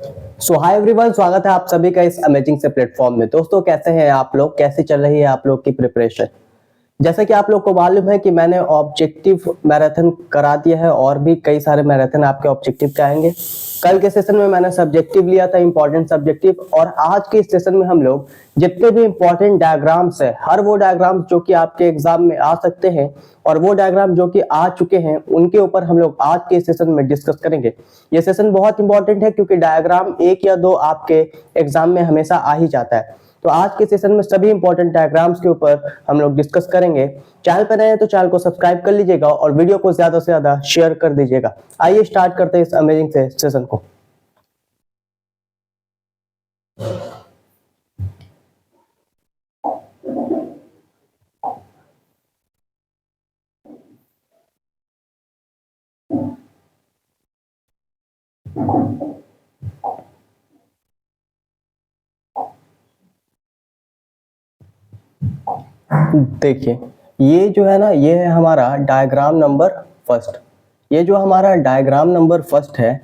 सो hi everyone, स्वागत है आप सभी का इस अमेजिंग से प्लेटफॉर्म में। दोस्तों कैसे हैं आप लोग, कैसे चल रही है आप लोग की प्रिपरेशन। जैसा कि आप लोग को मालूम है कि मैंने ऑब्जेक्टिव मैराथन करा दिया है और भी कई सारे मैराथन आपके ऑब्जेक्टिव के आएंगे। कल के सेशन में मैंने सब्जेक्टिव लिया था, इंपॉर्टेंट सब्जेक्टिव, और आज के इस सेशन में हम लोग जितने भी इंपॉर्टेंट डायग्राम्स है, हर वो डायग्राम जो कि आपके एग्जाम में आ सकते हैं और वो डायग्राम जो कि आ चुके हैं, उनके ऊपर हम लोग आज के सेशन में डिस्कस करेंगे। ये सेशन बहुत इंपॉर्टेंट है क्योंकि डायग्राम एक या दो आपके एग्जाम में हमेशा आ ही जाता है। तो आज के सेशन में सभी इंपॉर्टेंट डायग्राम्स के ऊपर हम लोग डिस्कस करेंगे। चैनल पर नए हैं तो चैनल को सब्सक्राइब कर लीजिएगा और वीडियो को ज्यादा से ज्यादा शेयर कर दीजिएगा। आइए स्टार्ट करते हैं इस अमेजिंग से सेशन को। देखिए, ये जो है ना, ये है हमारा डायग्राम नंबर फर्स्ट। ये जो हमारा डायग्राम नंबर फर्स्ट है,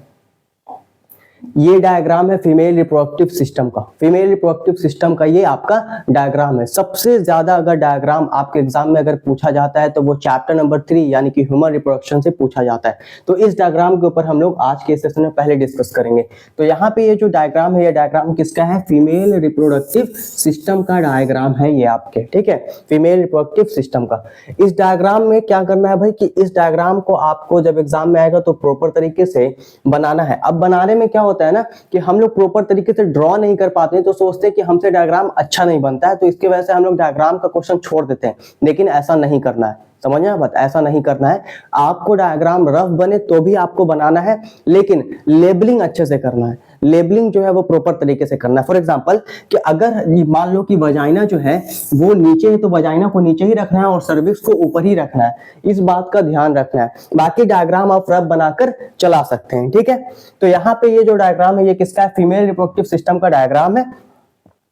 ये डायग्राम है फीमेल रिप्रोडक्टिव सिस्टम का। फीमेल रिप्रोडक्टिव सिस्टम का ये आपका डायग्राम है। सबसे ज्यादा अगर डायग्राम आपके एग्जाम में अगर पूछा जाता है तो वो चैप्टर नंबर 3 यानी कि ह्यूमन रिप्रोडक्शन से पूछा जाता है। तो इस डायग्राम के ऊपर हम लोग आज के सेशन में पहले डिस्कस करेंगे। तो यहाँ पे ये जो डायग्राम है, ये डायग्राम किसका है? फीमेल रिप्रोडक्टिव सिस्टम का डायग्राम है ये आपके, ठीक है, फीमेल रिप्रोडक्टिव सिस्टम का। इस डायग्राम में क्या करना है भाई कि इस डायग्राम को आपको जब एग्जाम में आएगा तो प्रॉपर तरीके से बनाना है। अब बनाने में क्या होता है ना कि हम लोग प्रॉपर तरीके से ड्रॉ नहीं कर पाते हैं, तो सोचते हैं कि हमसे डायग्राम अच्छा नहीं बनता है, तो इसकी वजह से हम लोग डायग्राम का क्वेश्चन छोड़ देते हैं। लेकिन ऐसा नहीं करना है, समझना बात, ऐसा नहीं करना है। आपको डायग्राम रफ बने तो भी आपको बनाना है, लेकिन लेबलिंग अच्छे से करना है। लेबलिंग जो है वो प्रॉपर तरीके से करना है। फॉर एग्जांपल कि अगर मान लो कि वजाइना जो है वो नीचे है तो वजाइना को नीचे ही रखना है और सर्विक्स को ऊपर ही रखना है, इस बात का ध्यान रखना है। बाकी डायग्राम आप रफ बनाकर चला सकते हैं, ठीक है। तो यहाँ पे ये जो डायग्राम है ये किसका है? फीमेल रिप्रोडक्टिव सिस्टम का डायग्राम है।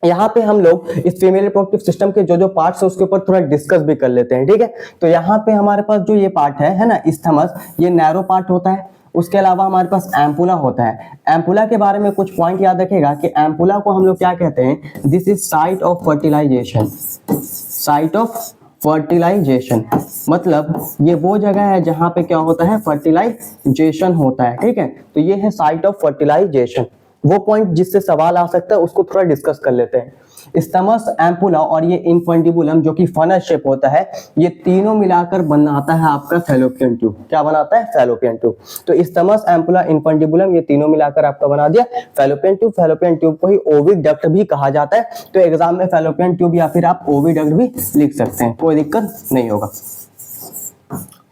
यहाँ पे हम लोग इस फीमेल रिप्रोडक्टिव सिस्टम के जो जो पार्ट्स है उसके ऊपर थोड़ा डिस्कस भी कर लेते हैं, ठीक है। तो यहाँ पे हमारे पास जो ये पार्ट है ना, इस्थमस, ये नैरो पार्ट होता है। उसके अलावा हमारे पास एम्पुला होता है। एम्पुला के बारे में कुछ पॉइंट याद रखेगा कि एम्पुला को हम लोग क्या कहते हैं? This is site of fertilization. Site of fertilization मतलब ये वो जगह है जहां पे क्या होता है? फर्टिलाइजेशन होता है, ठीक है। तो ये है साइट ऑफ फर्टिलाइजेशन। वो पॉइंट जिससे सवाल आ सकता है उसको थोड़ा डिस्कस कर लेते हैं। स्टमस, एम्पुला और ये इन्फंडिबुलम जो कि फनस शेप होता है, ये तीनों मिलाकर बनाता है आपका फैलोपियन ट्यूब। क्या बनाता है? Fallopian tube. तो स्टमस, एम्पुला, इन्फंडिबुलम ये तीनों मिलाकर आपका बना दिया फैलोपियन ट्यूब। फैलोपियन ट्यूब को ही ओविडक्ट भी कहा जाता है। तो एग्जाम में फैलोपियन ट्यूब या फिर आप ओविडक्ट भी लिख सकते हैं, कोई दिक्कत नहीं होगा,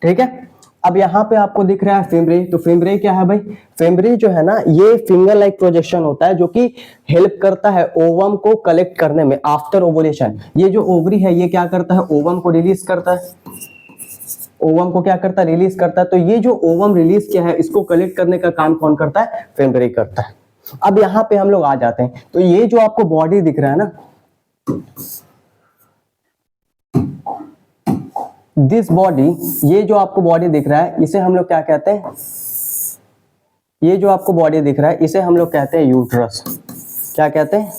ठीक है। अब यहाँ पे आपको दिख रहा है फिम्ब्री। तो फिम्ब्री क्या है भाई? फिम्ब्री जो है ना, ये फिंगर लाइक प्रोजेक्शन होता है जो कि हेल्प करता है ओवम को कलेक्ट करने में आफ्टर ओवुलेशन। ये जो ओवरी है ये क्या करता है? ओवम को रिलीज करता है। ओवम को क्या करता है? रिलीज करता है। तो ये जो ओवम रिलीज किया है इसको कलेक्ट करने का काम कौन करता है? फिम्ब्री करता है। अब यहाँ पे हम लोग आ जाते हैं। तो ये जो आपको बॉडी दिख रहा है ना, दिस बॉडी, ये जो आपको बॉडी दिख रहा है इसे हम लोग क्या कहते हैं? ये जो आपको बॉडी दिख रहा है इसे हम लोग कहते हैं यूट्रस। क्या कहते हैं?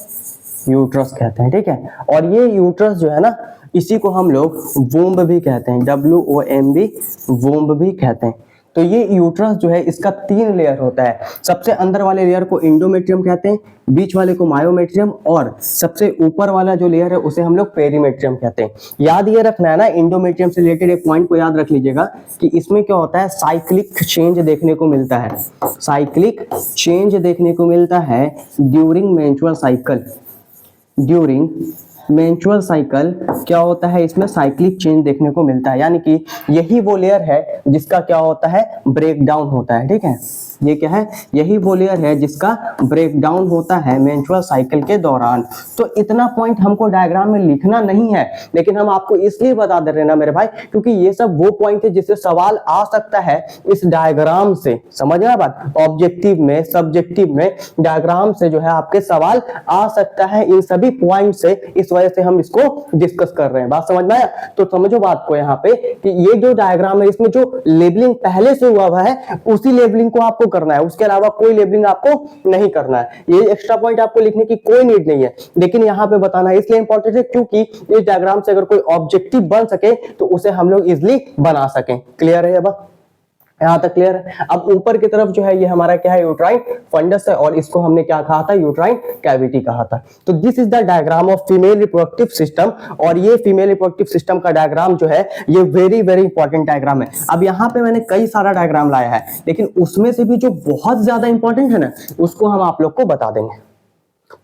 यूट्रस कहते हैं, ठीक है। और ये यूट्रस जो है ना, इसी को हम लोग वूम्ब भी कहते हैं, WOMB, वूम्ब भी कहते हैं। तो ये यूट्रस जो है इसका 3 लेयर होता है। सबसे अंदर वाले लेयर को इंडोमेट्रियम कहते हैं, बीच वाले को मायोमेट्रियम, और सबसे ऊपर वाला जो लेयर है उसे हम लोग पेरीमेट्रियम कहते हैं। याद ये रखना है ना, इंडोमेट्रियम से रिलेटेड एक पॉइंट को याद रख लीजिएगा कि इसमें क्या होता है? साइक्लिक चेंज देखने को मिलता है। साइक्लिक चेंज देखने को मिलता है during menstrual cycle. During menstrual cycle क्या होता है? इसमें साइक्लिक चेंज देखने को मिलता है, यानी कि यही वो लेयर है जिसका क्या होता है? ब्रेक डाउन होता है, ठीक है। ये क्या है? यही वो लेयर है जिसका ब्रेक डाउन होता है मेंस्ट्रुअल साइकिल के दौरान। तो इतना पॉइंट हमको डायग्राम में लिखना नहीं है, लेकिन हम आपको इसलिए बता दे रहे हैं ना मेरे भाई, क्योंकि ये सब वो पॉइंट है जिससे सवाल आ सकता है इस डायग्राम से। समझना बात? ऑब्जेक्टिव में, सब्जेक्टिव में डायग्राम से जो है आपके सवाल आ सकता है इन सभी पॉइंट से। इस वजह से हम इसको डिस्कस कर रहे हैं। बात समझ में आया? तो समझो बात को यहाँ पे कि ये जो डायग्राम है इसमें जो लेबलिंग पहले से हुआ है उसी लेबलिंग को आपको आपको करना है, उसके अलावा कोई लेबलिंग आपको नहीं करना है। ये एक्स्ट्रा पॉइंट आपको लिखने की कोई नीड नहीं है, लेकिन यहाँ पे बताना है इसलिए इंपॉर्टेंट है क्योंकि इस डायग्राम से अगर कोई ऑब्जेक्टिव बन सके तो उसे हम लोग इजिली बना सकें। क्लियर है? अब यहां तक क्लियर है? अब ऊपर की तरफ जो है ये हमारा क्या है, यूट्राइन फंडस है, और इसको हमने क्या कहा था, यूट्राइन कैविटी कहा था। तो this is the diagram of female reproductive system, और ये फीमेल रिप्रोडक्टिव सिस्टम का डायग्राम जो है ये वेरी वेरी इंपॉर्टेंट डायग्राम है। अब यहाँ पे मैंने कई सारा डायग्राम लाया है, लेकिन उसमें से भी जो बहुत ज्यादा इंपॉर्टेंट है ना, उसको हम आप लोग को बता देंगे।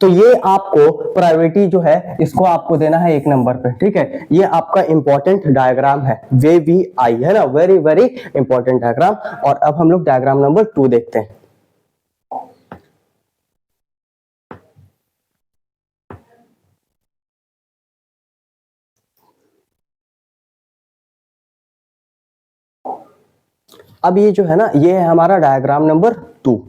तो ये आपको प्रायोरिटी जो है इसको आपको देना है 1 नंबर पे, ठीक है। ये आपका इंपॉर्टेंट डायग्राम है, VVI है ना, वेरी वेरी इंपॉर्टेंट डायग्राम। और अब हम लोग डायग्राम नंबर 2 देखते हैं। अब ये जो है ना, ये है हमारा डायग्राम नंबर 2।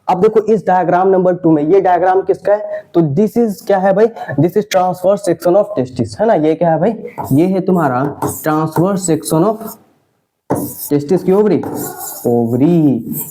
अब देखो इस डायग्राम नंबर 2 में ये डायग्राम किसका है, तो दिस इज क्या है भाई, this is transverse section of testis, है ना। ये क्या है भाई, ये है तुम्हारा ट्रांसवर्स सेक्शन ऑफ टेस्टिस की ओवरी,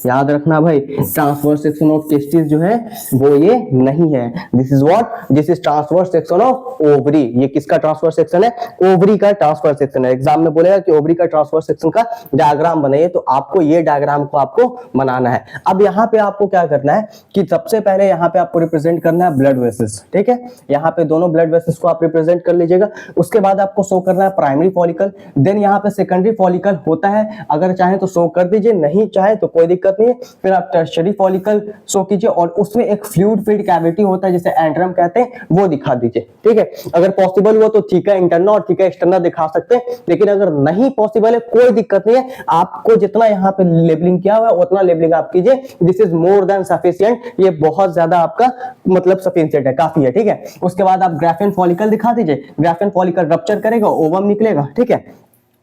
याद रखना भाई, ट्रांसवर्स सेक्शन ऑफ टेस्टिस जो है वो ये नहीं है। This is what, this is transverse section of ovary. ये किसका ट्रांसवर्स सेक्शन है, ओवरी का ट्रांसवर्स सेक्शन है। एग्जाम में बोलेगा कि ओवरी का ट्रांसवर्स सेक्शन का डायग्राम बनाइए, तो आपको ये डायग्राम को आपको बनाना है। अब यहाँ पे आपको क्या करना है कि सबसे पहले यहाँ पे आपको रिप्रेजेंट करना है ब्लड वेसल्स, ठीक है। यहाँ पे दोनों ब्लड वेसल्स को आप रिप्रेजेंट कर लीजिएगा। उसके बाद आपको शो करना है प्राइमरी फॉलिकल, देन यहाँ पे सेकेंडरी फॉलिकल होता है, अगर चाहे तो शो कर दीजिए, नहीं चाहे तो कोई दिक्कत नहीं है। फिर आप टर्शियरी फॉलिकल शो कीजिए, और उसमें एक फ्लूइड फील्ड कैविटी होता है जिसे एंड्रम कहते हैं, वो दिखा दीजिए, ठीक है। अगर पॉसिबल हुआ तो थीका इंटरना और थीका एक्सटर्ना दिखा सकते हैं, लेकिन अगर नहीं पॉसिबल है कोई दिक्कत नहीं है। आपको जितना यहाँ पे लेबलिंग किया हुआ है उतना लेबलिंग आप कीजिए। This is more than sufficient, ये बहुत ज्यादा आपका मतलब सफिशिएंट है, काफी है, ठीक है। उसके बाद आप ग्राफेन फॉलिकल दिखा दीजिए, ग्राफेन फॉलिकल रप्चर करेगा, ओवम निकलेगा, ठीक है।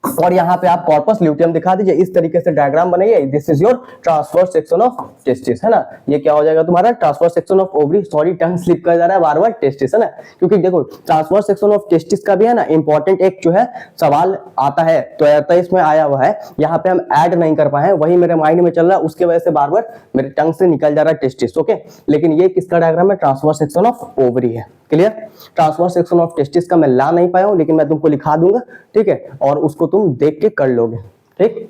और यहाँ पे आप कॉर्पस ल्यूटियम दिखा दीजिए। इस तरीके से डायग्राम बनाइए। This is your transverse section of testis, है ना। ये क्या हो जाएगा तुम्हारा transverse section of ovary, sorry tongue slip कर जा रहा है बार बार, टेस्टिस, है ना। क्योंकि देखो ट्रांसवर्स सेक्शन ऑफ टेस्टिस का भी है ना इंपॉर्टेंट एक जो है सवाल आता है, तो 23 में आया हुआ है, यहाँ पे हम ऐड नहीं कर पाए हैं, वही मेरे माइंड में चल रहा है, उसके वजह से बार बार मेरे टंग से निकल जा रहा है टेस्टिस, ओके। लेकिन ये किसका डायग्राम है, ट्रांसवर्स सेक्शन ऑफ ओवरी है। Clear? Transverse section of testis का मैं ला नहीं पाया हूं, लेकिन मैं तुमको लिखा दूंगा, ठीक है, और उसको तुम देख के कर लोगे, ठीक।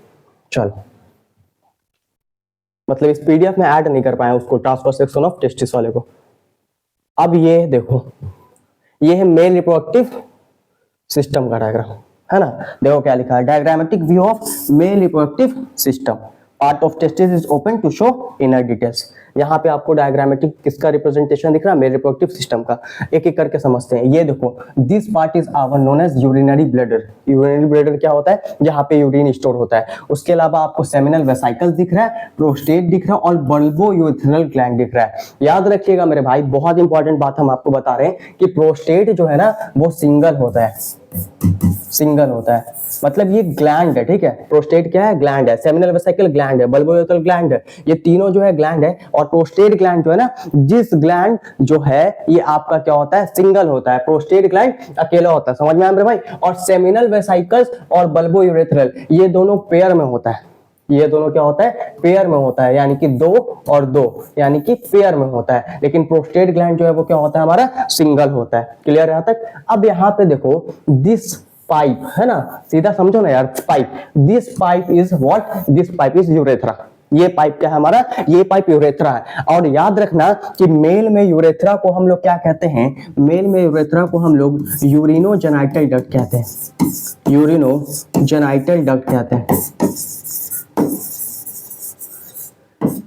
चलो, मतलब इस पीडीएफ में ऐड नहीं कर पाया उसको, ट्रांसवर्स सेक्शन ऑफ टेस्टिस वाले को। अब ये देखो, ये है मेल रिप्रोडक्टिव सिस्टम का डायग्राम, है ना। देखो क्या लिखा है, diagrammatic view of male reproductive system, part of testis is open to show inner details. यहाँ पे आपको डायग्रामेटिक किसका रिप्रेजेंटेशन दिख रहा है, मेल रिप्रोडक्टिव सिस्टम का। एक एक करके समझते हैं। ये देखो, this part is our known as urinary bladder. Urinary bladder क्या होता है, जहाँ पे यूरिन स्टोर होता है। उसके अलावा आपको सेमिनल वेसिकल्स दिख रहा है, प्रोस्टेट दिख रहा है, और बल्बो यूरिथ्रल ग्लैंड दिख रहा है। याद रखिएगा मेरे भाई, बहुत इंपॉर्टेंट बात हम आपको बता रहे हैं कि प्रोस्टेट जो है ना वो सिंगल होता है, सिंगल होता है, मतलब ये ग्लैंड है, ठीक है। प्रोस्टेट क्या है, ग्लैंड है, सेमिनल वेसिकल ग्लैंड है, बल्बो यूरिथ्रल ग्लैंड है, ये तीनों जो है ग्लैंड है। और प्रोस्टेट ग्लैंड जो है ना, जिस ग्लैंड जो है ये आपका क्या होता है, सिंगल होता है। प्रोस्टेट ग्लैंड अकेला होता है, समझ में आया मेरे भाई। और सेमिनल वेसिकल्स और बल्बो यूरिथ्रल ये दोनों पेयर में होता है। ये दोनों क्या होता है, पेयर में होता है, यानी कि 2 और 2, यानी कि पेयर में होता है। लेकिन प्रोस्टेट ग्लैंड जो है वो क्या होता है, हमारा सिंगल होता है। क्लियर यहां तक? अब यहाँ पे देखो, दिस पाइप है ना, सीधा समझो ना यार, pipe, this pipe is what, this pipe is urethra. ये पाइप क्या है हमारा, ये पाइप यूरेथ्रा है। और याद रखना कि मेल में यूरेथ्रा को हम लोग क्या कहते हैं, मेल में यूरेथ्रा को हम लोग यूरिनोजेनाइटल डक्ट कहते हैं, यूरिनोजेनाइटल डक्ट कहते हैं,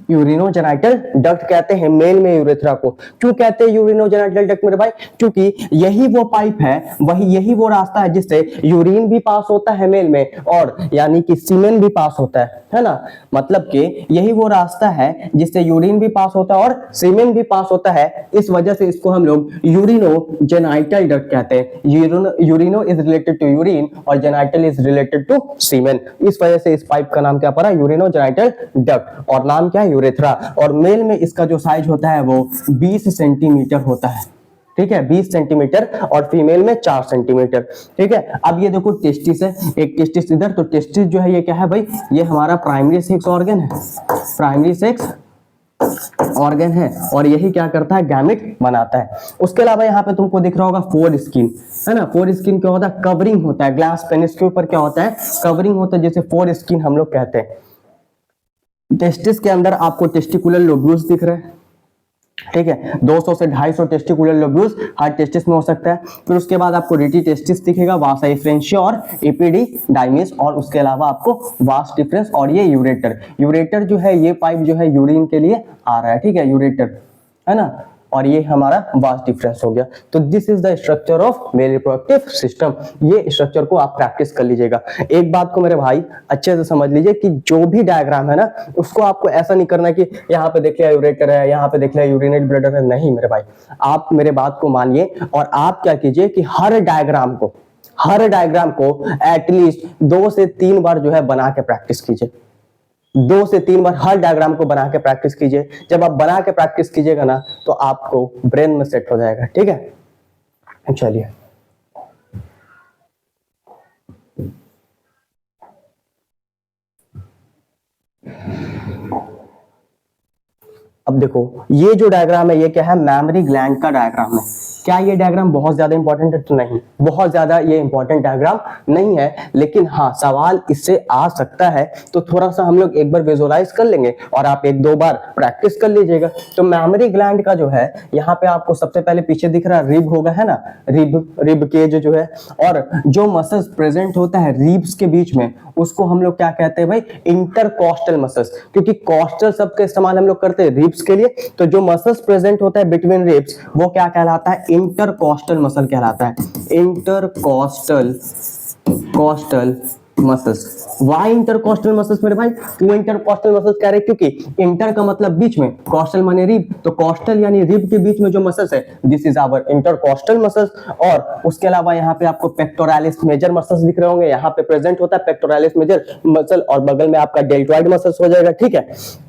यूरिनोजेनाइटल डक्ट कहते हैं मेल में यूरेथ्रा को। क्यों कहते हैं यूरिनोजेनाइटल डक्ट मेरे भाई, क्योंकि यही वो पाइप है, यही वो रास्ता है जिससे यूरिन भी पास होता है मेल में, और यानी कि सीमेन भी पास होता है ना। मतलब कि यही वो रास्ता है जिससे यूरिन भी पास होता है और सीमेन भी पास होता है। इस वजह से इसको हम लोग यूरिनोजेनाइटल डक्ट कहते हैं। यूरिनो इज रिलेटेड टू यूरिन और जेनाइटल इज रिलेटेड टू सीमेन। इस वजह से इस पाइप का नाम क्या पड़ा, यूरिनोजेनाइटल डक्ट, और नाम क्या है, यूरेथ्रा। और मेल में इसका जो साइज होता है वो 20 सेंटीमीटर होता है, ठीक है, 20 सेंटीमीटर और फीमेल में 4 सेंटीमीटर। ठीक है, अब ये देखो टेस्टिस है, एक टेस्टिस इधर, तो टेस्टिस जो है ये क्या है भाई, ये हमारा प्राइमरी सेक्स ऑर्गन है, प्राइमरी सेक्स ऑर्गन है, और यही क्या करता है, गैमेट बनाता है। उसके अलावा यहाँ पे तुमको दिख रहा होगा फोर स्किन, है ना। फोर स्किन क्या होता है, कवरिंग होता है, ग्लास पेनिस के ऊपर क्या होता है, कवरिंग होता है, जैसे फोर स्किन हम लोग कहते हैं। टेस्टिस के अंदर आपको टेस्टिकुलर लोब्यूल्स दिख रहे हैं, ठीक है, 200 से 250 टेस्टिकुलर लोब्यूल्स हर टेस्टिस में हो सकता है। फिर उसके बाद आपको रेटी टेस्टिस दिखेगा, वासा एफ्रेंशिया और एपिडिडाइमिस, और उसके अलावा आपको वास डिफरेंस, और ये यूरेटर, यूरेटर जो है ये पाइप जो है यूरिन के लिए आ रहा है, ठीक है, यूरेटर, है ना, और ये हमारा वास डिफरेंस हो गया। तो this is the structure of male reproductive system. ये स्ट्रक्चर को आप प्रैक्टिस कर लीजिएगा। एक बात को मेरे भाई अच्छे से समझ लीजिए कि जो भी डायग्राम है ना, उसको आपको ऐसा नहीं करना कि यहाँ पे देख लिया यूरेटर है, यहाँ पे देख लिया यूरिनेट ब्लैडर है, नहीं मेरे भाई, आप मेरे बात को मानिए और आप क्या कीजिए कि हर डायग्राम को एटलीस्ट 2 से 3 बार जो है बना के प्रैक्टिस कीजिए। 2 से 3 बार हर डायग्राम को बना के प्रैक्टिस कीजिए। जब आप बना के प्रैक्टिस कीजिएगा ना, तो आपको ब्रेन में सेट हो जाएगा, ठीक है। चलिए, अब देखो ये जो डायग्राम है ये क्या है, मैमरी ग्लैंड का डायग्राम है। क्या ये डायग्राम बहुत ज्यादा इंपॉर्टेंट है? तो नहीं, बहुत ज्यादा ये इंपॉर्टेंट डायग्राम नहीं है, लेकिन हाँ सवाल इससे आ सकता है, तो थोड़ा सा हम लोग एक बार विजुअलाइज कर लेंगे और आप 1-2 बार प्रैक्टिस कर लीजिएगा। तो मैमरी ग्लैंड का जो है, यहाँ पे आपको सबसे पहले पीछे दिख रहा है रिब होगा, है ना, रिब केज जो है, और जो मसल्स प्रेजेंट होता है रिब्स के बीच में, उसको हम लोग क्या कहते हैं भाई, इंटरकॉस्टल मसल्स, क्योंकि कॉस्टल शब्द का इस्तेमाल हम लोग करते हैं रिब्स के लिए। तो जो मसल्स प्रेजेंट होता है बिटवीन रिब्स, वो क्या कहलाता है, इंटरकॉस्टल मसल कहलाता है, intercostal muscles. Why intercostal muscles मेरे भाई, क्यों इंटरकॉस्टल मसल्स कह रहे हैं, क्योंकि इंटर का मतलब बीच में, कॉस्टल माने रिब, तो कॉस्टल यानी रिब के बीच में जो मसल्स है, this is our intercostal muscles. और उसके अलावा यहाँ पे आपको पेक्टोरालिस मेजर मसल्स दिख रहे होंगे, यहाँ पे प्रेजेंट होता है पेक्टोरालिस मेजर मसल, और बगल में आपका डेल्टॉइड मसल्स हो जाएगा, ठीक है।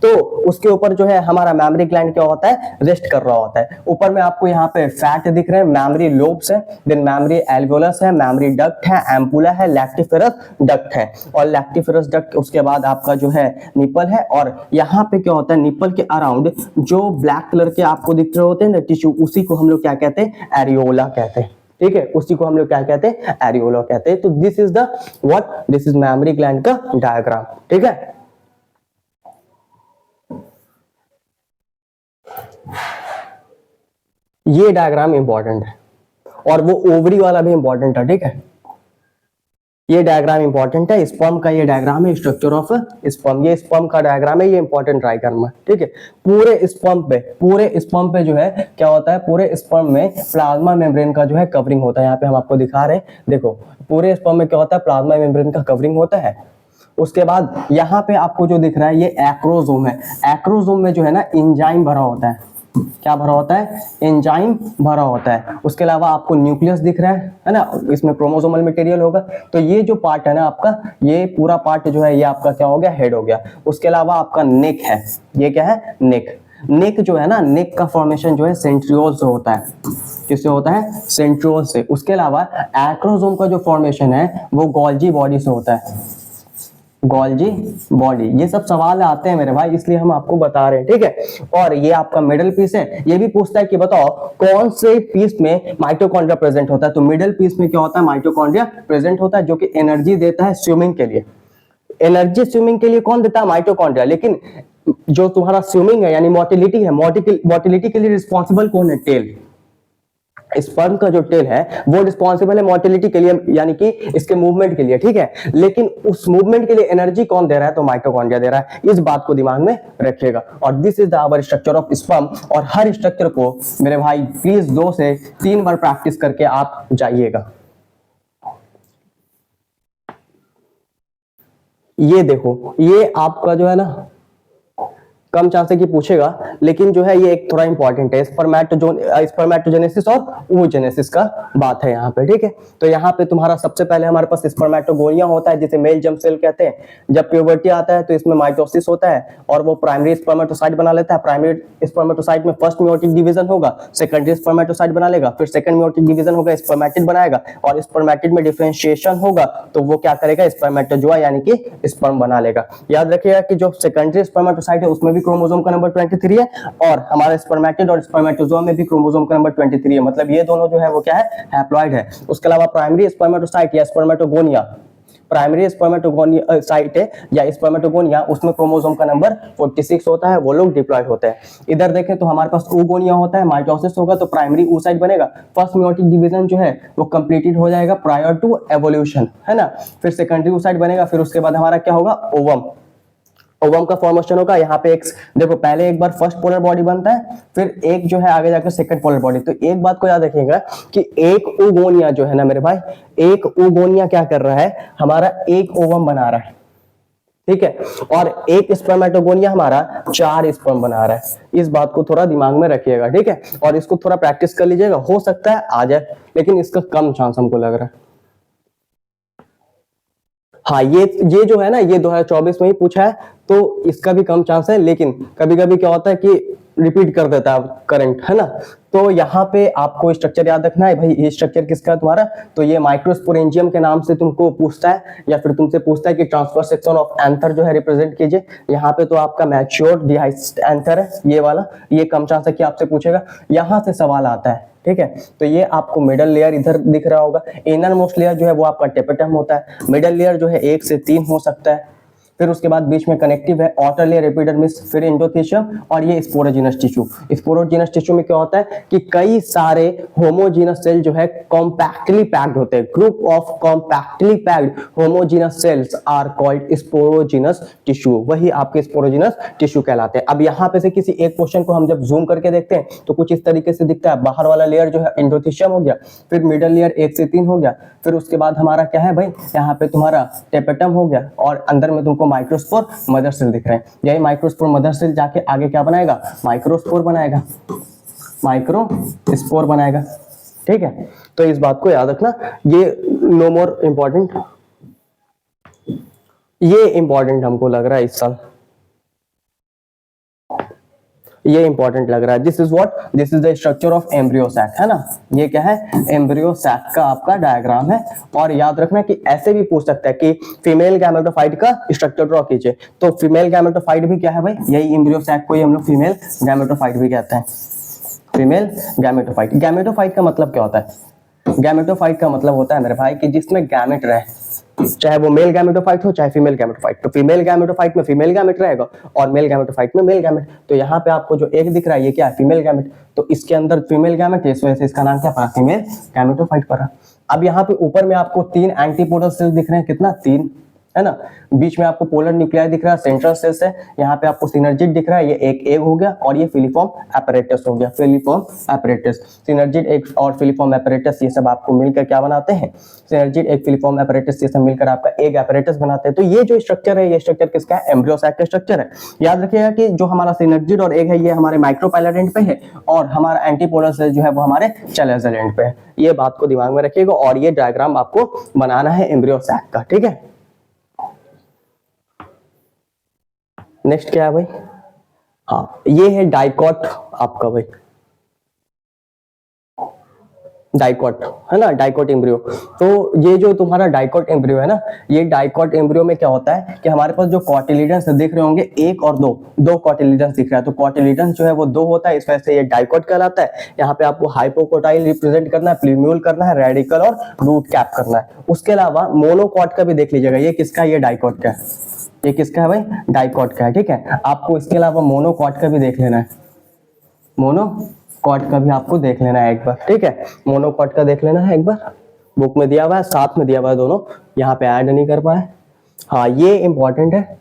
तो उसके ऊपर जो है हमारा मैमरी ग्लैंड क्या होता है, रेस्ट कर रहा होता है। ऊपर में आपको यहाँ पे फैट दिख रहे हैं, मैमरी लोब्स है, देन मैमरी एल्वेओलस है, मैमरी डक्ट है, एम्पुला है, लैक्टिफेरस डक्ट है, और लैक्टिफेरस डक्ट, उसके बाद आपका जो है निपल है, और यहाँ पे क्या होता है, निपल के अराउंड जो ब्लैक कलर के आपको दिख रहे होते हैं ना टिश्यू, उसी को हम लोग क्या कहते हैं, एरियोला कहते हैं, ठीक है, उसी को हम लोग क्या कहते हैं, एरियोला कहते हैं। तो this is the what, this is mammary gland का डायग्राम, ठीक है। ये डायग्राम इंपॉर्टेंट है, और वो ओवरी वाला भी इंपॉर्टेंट है, ठीक है। ये डायग्राम इंपॉर्टेंट है, स्पर्म का ये डायग्राम है, स्ट्रक्चर ऑफ स्पर्म, ये स्पर्म का डायग्राम है, ये इंपॉर्टेंट ट्राई करना, ठीक है। पूरे स्पर्म पे जो है क्या होता है, पूरे स्पर्म में प्लाज्मा मेम्ब्रेन का जो है कवरिंग होता है। यहाँ पे हम आपको दिखा रहे हैं, देखो पूरे स्पर्म में क्या होता है, प्लाज्मा मेम्ब्रेन का कवरिंग होता है। उसके बाद यहाँ पे आपको जो दिख रहा है ये एक्रोसोम है। एक्रोसोम में जो है ना एंजाइम भरा होता है, क्या भरा होता है, एंजाइम भरा होता है। उसके अलावा आपको न्यूक्लियस दिख रहा है ना, इसमें क्रोमोसोमल मटेरियल होगा। तो ये जो पार्ट है ना आपका, ये पूरा पार्ट जो है ये आपका क्या हो गया, हेड हो गया। उसके अलावा आपका नेक है, ये क्या है, नेक जो है ना, नेक का फॉर्मेशन जो है सेंट्रियोल से होता है। किससे होता है, सेंट्रियोल से। उसके अलावा एक्रोसोम का जो फॉर्मेशन है वो गोल्जी बॉडी से होता है, गोल्जी बॉडी। ये सब सवाल आते हैं मेरे भाई, इसलिए हम आपको बता रहे हैं, ठीक है। और ये आपका मिडल पीस है। ये भी पूछता है कि बताओ कौन से पीस में माइटोकॉन्ड्रिया प्रेजेंट होता है, तो मिडल पीस में क्या होता है, माइटोकॉन्ड्रिया प्रेजेंट होता है, जो कि एनर्जी देता है स्विमिंग के लिए। एनर्जी स्विमिंग के लिए कौन देता है, माइटोकॉन्ड्रिया। लेकिन जो तुम्हारा स्विमिंग है यानी मोटिलिटी है, मोटिलिटी के लिए रिस्पॉन्सिबल कौन है, टेल। स्पर्म का जो टेल है वो रिस्पॉन्सिबल है मोटिलिटी के लिए, यानी कि इसके मूवमेंट के लिए, ठीक है। लेकिन उस मूवमेंट के लिए एनर्जी कौन दे रहा है, तो माइटोकॉन्ड्रिया दे रहा है। इस बात को दिमाग में रखिएगा। और this is the our structure of sperm. और हर स्ट्रक्चर को मेरे भाई प्लीज 2 से 3 बार प्रैक्टिस करके आप जाइएगा। ये देखो, ये आपका जो है ना कम चांस है कि पूछेगा, लेकिन जो है ये एक थोड़ा इंपॉर्टेंट है। स्पर्मेटोजेनेसिस और oogenesis का बात है यहाँ पे, ठीक है। तो यहाँ पे तुम्हारा सबसे पहले हमारे पास स्पर्मेटोगोनिया होता है, जिसे मेल जर्म सेल कहते हैं। जब प्यूबर्टी आता है तो इसमें माइटोसिस होता है और वो प्राइमरी स्पर्मेटोसाइट बना लेता है। प्राइमरी स्पर्मेटोसाइट में फर्स्ट मियोटिक डिवीजन होगा, सेकेंडरी स्पर्मेटोसाइट बना लेगा, फिर सेकंड मियोटिक डिवीजन होगा, स्पर्मेटिड बनाएगा, और स्पर्मेटिड में डिफरेंशिएशन होगा तो वो क्या करेगा, स्पर्मेटोजोआ यानी कि स्पर्म बना लेगा। याद रखिएगा कि जो सेकेंडरी स्पर्मेटोसाइट है उसमें भी क्रोमोसोम का नंबर 23 है, और हमारा स्पर्मेटिड और स्पर्मेटोजोआ में भी क्रोमोसोम का नंबर 23 है, मतलब ये दोनों जो है वो क्या है, हैप्लॉइड है। उसके अलावा प्राइमरी स्पर्मेटोसाइट या स्पर्मेटोगोनिया, प्राइमरी स्पर्मेटोगोनिया साइट है या स्पर्मेटोगोनिया, उसमें क्रोमोसोम का नंबर 46 होता है, वो लोग डिप्लॉयड होते हैं। इधर देखें तो हमारे पास oogonia होता है, माइटोसिस होगा तो प्राइमरी oocyte बनेगा, फर्स्ट मियोटिक डिवीजन जो है वो कंप्लीटेड हो जाएगा प्रायर टू एवोल्यूशन, है ना। फिर सेकेंडरी oocyte बनेगा, फिर उसके बाद हमारा क्या होगा, ओवम का फॉर्मेशन होगा। यहाँ पे एक देखो, पहले एक बार फर्स्ट पोलर बॉडी बनता है, फिर एक जो है आगे जाकर सेकंड पोलर बॉडी। तो एक बात को याद रखिएगा कि एक oogonia जो है ना मेरे भाई, एक oogonia क्या कर रहा है, हमारा एक ओवम बना रहा है, ठीक है, और एक स्पर्मेटोगोनिया हमारा 4 स्पर्म बना रहा है। इस बात को थोड़ा दिमाग में रखिएगा, ठीक है, और इसको थोड़ा प्रैक्टिस कर लीजिएगा, हो सकता है आ जाए, लेकिन इसका कम चांस हमको लग रहा है। हाँ, ये जो है ना, ये 2024 में ही पूछा है, तो इसका भी कम चांस है, लेकिन कभी कभी क्या होता है कि रिपीट कर देता है करंट, है ना। तो यहाँ पे आपको स्ट्रक्चर याद रखना है भाई। ये स्ट्रक्चर किसका है तुम्हारा, तो ये माइक्रोस्पोरेंजियम के नाम से तुमको पूछता है, या फिर तुमसे पूछता है कि ट्रांसफर सेक्शन ऑफ एंथर जो है रिप्रेजेंट कीजिए। यहाँ पे तो आपका मैच्योर डिहाइस्ड एंथर है ये वाला, ये कम चांस है कि आपसे पूछेगा। यहाँ से सवाल आता है, ठीक है। तो ये आपको मिडल लेयर इधर दिख रहा होगा, इनर मोस्ट लेयर जो है वो आपका टेपेटम होता है, मिडल लेयर जो है 1 से 3 हो सकता है, फिर उसके बाद बीच में कनेक्टिव है, आउटर लेयर एपिडर्मिस, फिर एंडोथेलियम, और ये स्पोरोजिनस टिश्यू। स्पोरोजिनस टिश्यू में क्या होता है कि कई सारे होमोजीनस सेल जो है कॉम्पैक्टली पैक्ड होते हैं। Group of compactly packed homogeneous cells are called sporogenous tissue, वही आपके स्पोरोजिनस टिश्यू कहलाते हैं। अब यहाँ पे से किसी एक क्वेश्चन को हम जब जूम करके देखते हैं तो कुछ इस तरीके से दिखता है। बाहर वाला लेयर जो है एंडोथेलियम हो गया, फिर मिडल लेयर 1 से 3 हो गया, फिर उसके बाद हमारा क्या है भाई, यहाँ पे तुम्हारा टेपेटम हो गया, और अंदर में तुमको माइक्रोस्पोर मदर सेल दिख रहे हैं। यही माइक्रोस्पोर मदर सेल जाके आगे क्या बनाएगा, माइक्रोस्पोर बनाएगा, माइक्रोस्पोर बनाएगा, ठीक है। तो इस बात को याद रखना, ये नो मोर इंपॉर्टेंट, ये इंपॉर्टेंट हमको लग रहा है इस साल, ये इंपॉर्टेंट लग रहा है। This is what, this is the structure of embryo sac, है ना। ये क्या है, एम्ब्रियो सैक का आपका डायग्राम है। और याद रखना कि ऐसे भी पूछ सकता है कि फीमेल गैमेटोफाइट का स्ट्रक्चर ड्रॉ कीजिए। तो फीमेल गैमेटोफाइट भी क्या है भाई, यही एम्ब्रियो सैक को ही हम लोग फीमेल गैमेटोफाइट भी कहते हैं, फीमेल गैमेटोफाइट। गैमेटोफाइट का मतलब क्या होता है, गैमेटोफाइट का मतलब होता है मेरे भाई कि जिसमें गैमेट रहे, चाहे वो मेल गैमेटोफाइट हो चाहे फीमेल गैमेटोफाइट। तो फीमेल गैमेटोफाइट में फीमेल गैमेट रहेगा और मेल गैमेटोफाइट में मेल गैमेट। तो यहाँ पे आपको जो एक दिख रहा है ये क्या है, फीमेल गैमेट। तो इसके अंदर फीमेल गैमेट है, इस वजह से इसका नाम क्या पड़ा, फीमेल गैमेटोफाइट पड़ा। अब यहाँ पे ऊपर में आपको 3 एंटीपोडल सेल्स दिख रहे हैं, कितना, 3, है ना। बीच में आपको पोलर न्यूक्लियाई दिख रहा है, सेंट्रल सेल्स है। यहाँ पे आपको सिनर्जिड दिख रहा है, ये एक एग हो गया, और ये फिलीफॉर्म एपरेटस हो गया, फिलीफॉर्म एपरेटस। सिनर्जिड एग और फिलीफॉर्म एपरेटस ये सब आपको मिलकर क्या बनाते हैं, सिनर्जिड एग, फिलीफॉर्म एपरेटस ये सब मिलकर आपका एग एपरेटस बनाते हैं। तो ये जो स्ट्रक्चर है, ये स्ट्रक्चर किसका है, एम्ब्रियो सैक का स्ट्रक्चर है। याद रखिएगा कि जो हमारा सिनर्जिड और एग है ये हमारे माइक्रोपाइलर एंड पे है, और हमारा एंटीपोडल सेल जो है वो हमारे चैलेंजर एंड पे है। ये बात को दिमाग में रखिएगा, और ये डायग्राम आपको बनाना है एम्ब्रियो सैक का, ठीक है। नेक्स्ट क्या है भाई, हाँ ये है डाइकॉट आपका भाई, डाइकॉट, है ना, डाइकॉट एम्ब्रियो। तो ये जो तुम्हारा डाइकॉट एम्ब्रियो है ना, ये डाइकॉट एम्ब्रियो में क्या होता है कि हमारे पास जो कॉटिलिडन्स दिख रहे होंगे 1 और 2 कॉटिलिडन्स दिख रहा है। तो कॉटिलिडन्स जो है वो 2 होता है, इस वजह से ये डाइकॉट कहलाता है। यहाँ पे आपको हाइपोकोटाइल रिप्रेजेंट करना है, प्लूम्यूल करना है, रेडिकल और रूट कैप करना है। उसके अलावा मोनोकॉट का भी देख लीजिएगा, ये किसका, ये डाइकॉट का है, ये किसका है भाई, डाइकॉट का है, ठीक है। आपको इसके अलावा मोनोकॉट का भी देख लेना है, मोनोकॉट का भी आपको देख लेना है एक बार, ठीक है। मोनोकॉट का देख लेना है एक बार, बुक में दिया हुआ है, साथ में दिया हुआ है दोनों, यहाँ पे ऐड नहीं कर पाए। हाँ ये इंपॉर्टेंट है,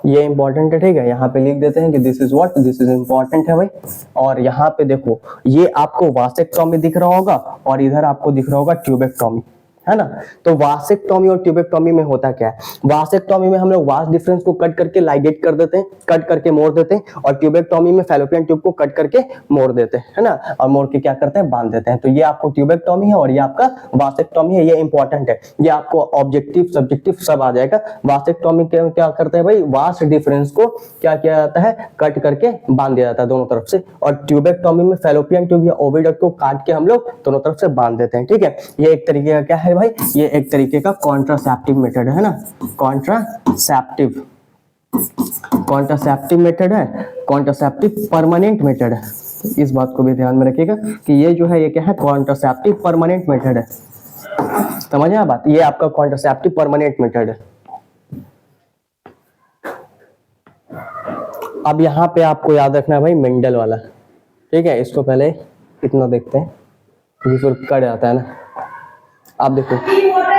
ये इंपॉर्टेंट है, ठीक है। यहाँ पे लिख देते हैं कि this is what, this is important है भाई। और यहाँ पे देखो, ये आपको वासेक्टोमी दिख रहा होगा और इधर आपको दिख रहा होगा ट्यूबेक्टोमी, है ना। तो वासेक्टोमी और ट्यूबेक्टोमी में होता क्या है, वासेक्टोमी में हम लोग वास डिफरेंस को कट करके लाइगेट कर देते हैं, कट करके मोड़ देते हैं, और ट्यूबेक्टोमी में फैलोपियन ट्यूब को कट करके मोड़ देते हैं, है ना, और मोड़ के क्या करते हैं, बांध देते हैं। तो ये आपको ट्यूबेक्टोमी है और ये आपका वासेक्टोमी है, ये इंपॉर्टेंट है, ये आपको ऑब्जेक्टिव सब्जेक्टिव सब आ जाएगा। वासेक्टोमी क्या करते हैं भाई, वास डिफरेंस को क्या किया जाता है, कट करके बांध दिया जाता है दोनों तरफ से, और ट्यूबेक्टोमी में फैलोपियन ट्यूब या ओविडक्ट को काट के हम लोग दोनों तरफ से बांध देते हैं, ठीक है। ये एक तरीके का क्या है भाई, ये एक तरीके का कॉन्ट्रासेप्टिव मेथड है ना, कॉन्ट्रासेप्टिव मेथड है, कॉन्ट्रासेप्टिव परमानेंट मेथड है। इस बात को भी ध्यान में रखिएगा कि ये जो है ये क्या है, कॉन्ट्रासेप्टिव परमानेंट मेथड है, समझ आया बात, ये आपका कॉन्ट्रासेप्टिव परमानेंट मेथड है। अब यहाँ पे आपको याद रखना है भाई मेंडल वाला, ठीक है। इसको पहले इतना देखते हैं, फिर कट जाता है ना। आप देखो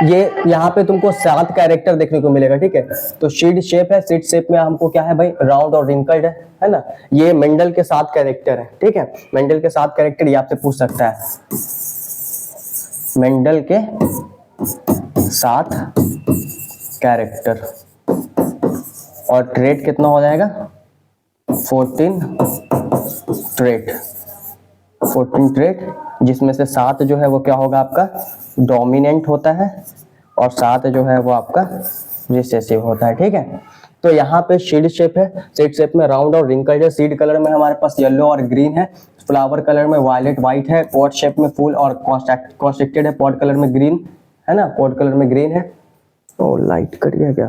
ये यहाँ पे तुमको 7 कैरेक्टर देखने को मिलेगा, ठीक है। तो शीट शेप है, शीट शेप में हमको क्या है भाई, राउंड और रिंकल्ड है ना। ये मेंडल के 7 कैरेक्टर है, ठीक है। मेंडल के 7 कैरेक्टर ये आपसे पूछ सकता है, मेंडल के 7 कैरेक्टर, और ट्रेट कितना हो जाएगा, 14 ट्रेट, जिसमें से 7 जो है वो क्या होगा आपका डोमिनेंट होता है, और 7 जो है वो आपका रिसेसिव होता है, ठीक है। तो यहाँ पे सीड शेप है, सीड शेप में राउंड और रिंकल्ड है, सीड कलर में हमारे पास येलो और ग्रीन है, फ्लावर कलर में वायलेट व्हाइट है, पॉट शेप में फूल और कॉन्स्ट्रिक्टेड है, पॉट कलर में ग्रीन है ना, पॉट कलर में ग्रीन है। तो लाइट कट गया क्या।